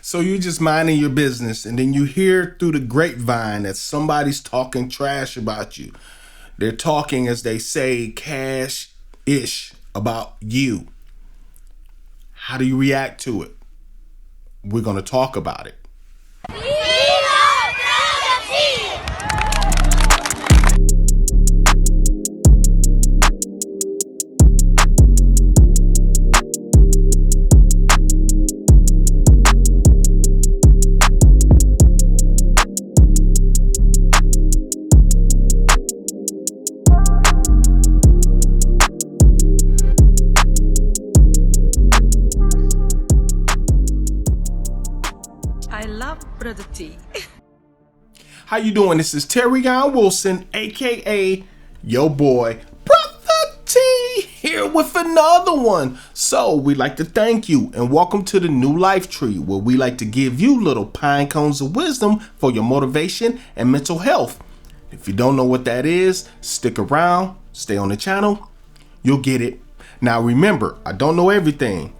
So you're just minding your business, and then you hear through the grapevine that somebody's talking trash about you. They're talking, as they say, cash-ish about you. How do you react to it? We're going to talk about it. I love Brotha T. How you doing? This is Terry Wilson, aka your boy Brotha T, here with another one. So we'd like to thank you and welcome to the New Life Tree, where we like to give you little pine cones of wisdom for your motivation and mental health. If you don't know what that is, stick around, stay on the channel, you'll get it. Now remember, I don't know everything,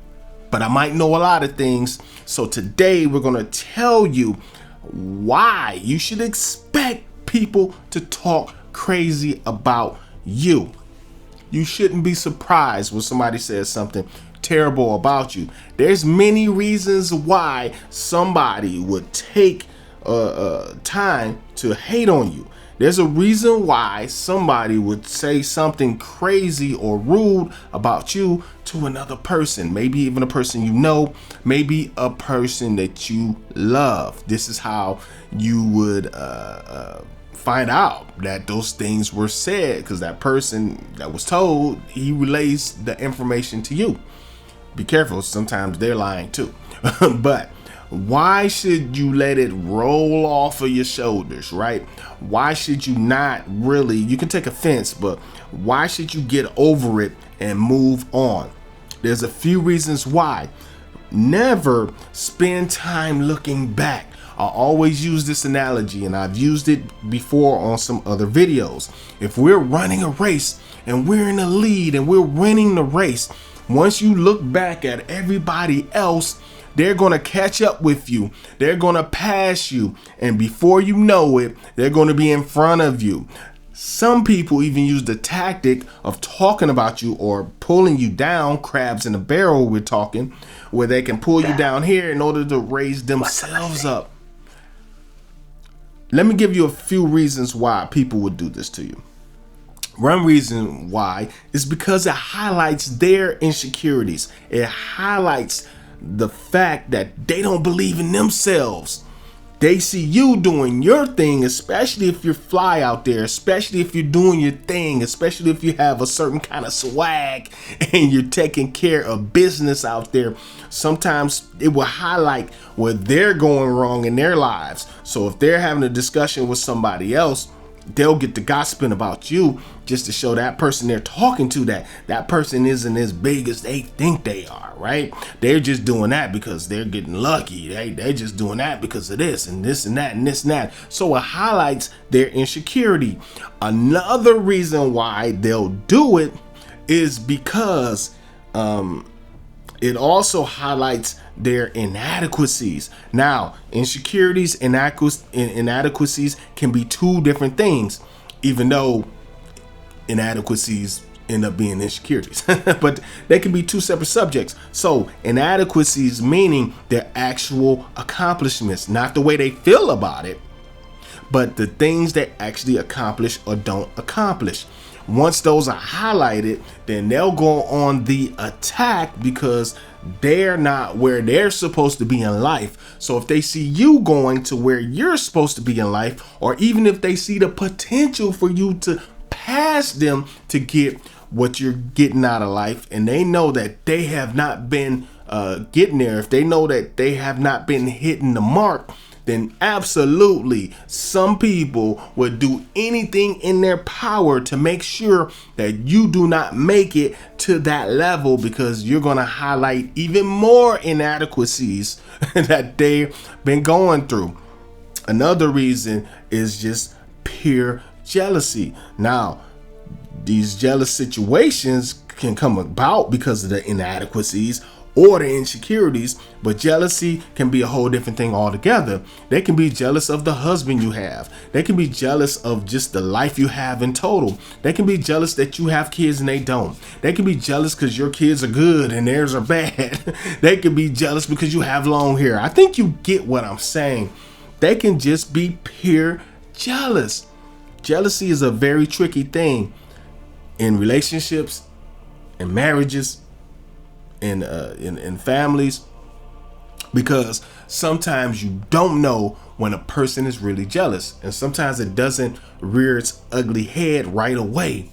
but I might know a lot of things. So today we're going to tell you why you should expect people to talk crazy about you. You shouldn't be surprised when somebody says something terrible about you. There's many reasons why somebody would take time to hate on you. There's a reason why somebody would say something crazy or rude about you to another person, maybe even a person you know, maybe a person that you love. This is how you would find out that those things were said, because that person that was told, he relays the information to you. Be careful, sometimes they're lying too. But why should you let it roll off of your shoulders, right? Why should you not really, you can take offense, but why should you get over it and move on? There's a few reasons why. Never spend time looking back. I always use this analogy, and I've used it before on some other videos. If we're running a race and we're in the lead and we're winning the race, once you look back at everybody else, they're going to catch up with you. They're going to pass you. And before you know it, they're going to be in front of you. Some people even use the tactic of talking about you or pulling you down, crabs in a barrel we're talking, where they can pull you down here in order to raise themselves up. Let me give you a few reasons why people would do this to you. One reason why is because it highlights their insecurities. It highlights the fact that they don't believe in themselves. They see you doing your thing, especially if you're fly out there, especially if you're doing your thing, especially if you have a certain kind of swag and you're taking care of business out there. Sometimes it will highlight where they're going wrong in their lives. So if they're having a discussion with somebody else, they'll get the gossiping about you just to show that person they're talking to that person isn't as big as they think they are, right? They're just doing that because they're getting lucky. They're just doing that because of this and this and that and this and that. So it highlights their insecurity. Another reason why they'll do it is because it also highlights their inadequacies. Now, insecurities and inadequacies can be two different things, even though inadequacies end up being insecurities. But they can be two separate subjects. So inadequacies meaning their actual accomplishments, not the way they feel about it, but the things they actually accomplish or don't accomplish. Once those are highlighted, then they'll go on the attack because they're not where they're supposed to be in life. So if they see you going to where you're supposed to be in life, or even if they see the potential for you to pass them to get what you're getting out of life, and they know that they have not been getting there, if they know that they have not been hitting the mark, then absolutely some people would do anything in their power to make sure that you do not make it to that level, because you're going to highlight even more inadequacies that they've been going through. Another reason is just pure jealousy. Now, these jealous situations can come about because of the inadequacies, or the insecurities, but jealousy can be a whole different thing altogether. They can be jealous of the husband you have. They can be jealous of just the life you have in total. They can be jealous that you have kids and they don't. They can be jealous because your kids are good and theirs are bad. They can be jealous because you have long hair. I think you get what I'm saying. They can just be pure jealous. Jealousy is a very tricky thing in relationships, in marriages, in families, because sometimes you don't know when a person is really jealous, and sometimes it doesn't rear its ugly head right away.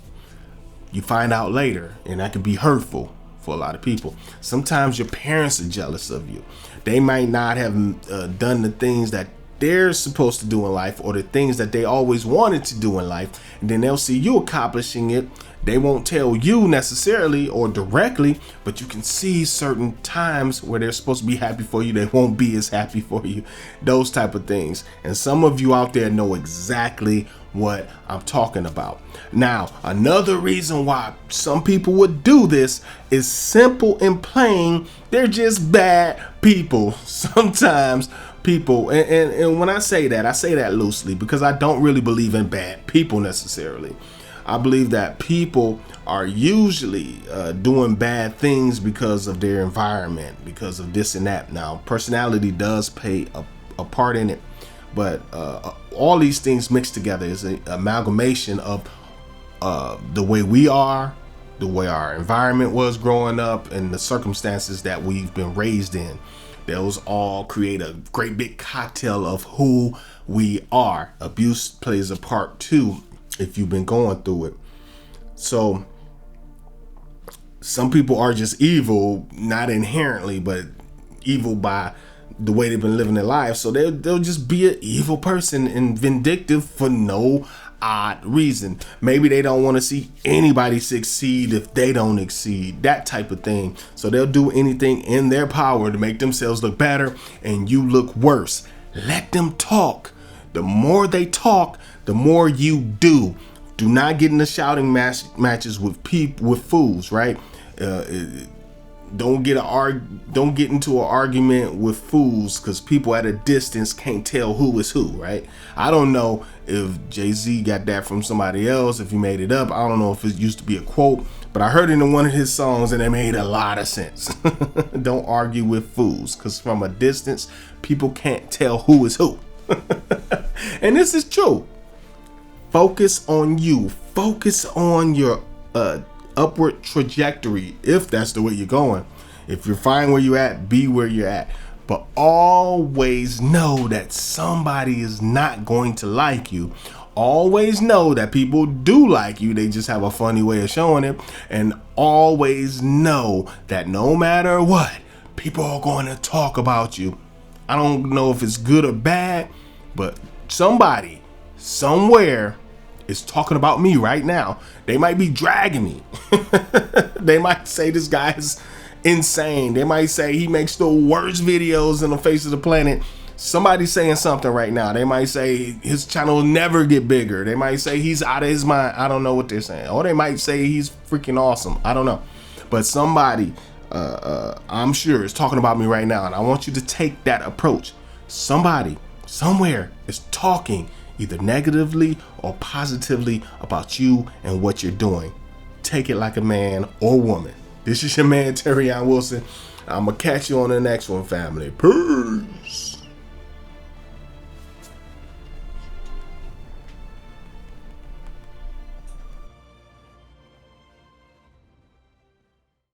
You find out later, and that can be hurtful for a lot of people. Sometimes your parents are jealous of you. They might not have done the things that they're supposed to do in life, or the things that they always wanted to do in life, and then they'll see you accomplishing it. They won't tell you necessarily or directly, but you can see certain times where they're supposed to be happy for you, they won't be as happy for you. Those type of things. And some of you out there know exactly what I'm talking about. Now, another reason why some people would do this is simple and plain. They're just bad people. Sometimes people, and when I say that loosely, because I don't really believe in bad people necessarily. I believe that people are usually doing bad things because of their environment, because of this and that. Now, personality does play a part in it, but all these things mixed together is an amalgamation of the way we are, the way our environment was growing up, and the circumstances that we've been raised in. Those all create a great big cocktail of who we are. Abuse plays a part too, if you've been going through it. So some people are just evil, not inherently, but evil by the way they've been living their lives. So they'll just be an evil person and vindictive for no odd reason. Maybe they don't want to see anybody succeed if they don't exceed, that type of thing. So they'll do anything in their power to make themselves look better and you look worse. Let them talk. The more they talk, the more you do. Do not get in the shouting matches with fools, right? Don't get into an argument with fools, because people at a distance can't tell who is who, right? I don't know if Jay-Z got that from somebody else, if he made it up. I don't know if it used to be a quote, but I heard it in one of his songs and it made a lot of sense. Don't argue with fools, because from a distance, people can't tell who is who. And this is true. Focus on you. Focus on your upward trajectory, if that's the way you're going. If you're fine where you're at, be where you're at. But always know that somebody is not going to like you. Always know that people do like you. They just have a funny way of showing it. And always know that no matter what, people are going to talk about you. I don't know if it's good or bad, but somebody somewhere is talking about me right now. They might be dragging me. They might say this guy is insane. They might say he makes the worst videos in the face of the planet. Somebody's saying something right now. They might say his channel will never get bigger. They might say he's out of his mind. I don't know what they're saying. Or they might say he's freaking awesome. I don't know. But somebody, I'm sure, is talking about me right now. And I want you to take that approach. Somebody, somewhere is talking either negatively or positively about you and what you're doing. Take it like a man or woman. This is your man, Terrion Wilson. I'm going to catch you on the next one, family. Peace.